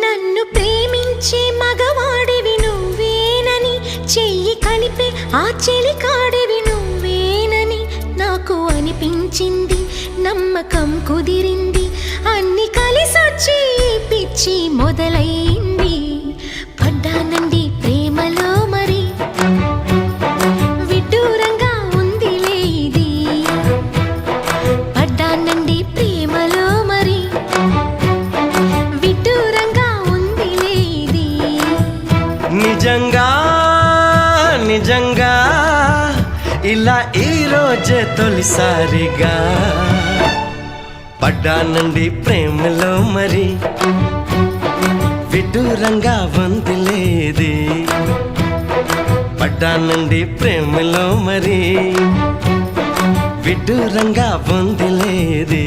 నన్ను ప్రేమించే మగవాడివి నువ్వేనని, చెయ్యి కలిపే ఆ చెలికాడివి నువ్వేనని నాకు అనిపించింది. నమ్మకం కుదిరింది, అన్ని కలిసొచ్చి పిచ్చి మొదలైంది. పడ్డానండి ప్రేమలో మరి, విడ్డూరంగా ఉందిలే ఇది. పడ్డానండి ప్రేమలో మరి, విడ్డూరంగా ఉందిలే ఇది. నిజంగా నిజంగా ఇలా ఈ రోజే తొలిసారిగా పడ్డానండి ప్రేమలో మరి, విడ్డూరంగా వందిలేది. పడ్డానండి ప్రేమలో మరి, విడ్డూరంగా వందిలేది.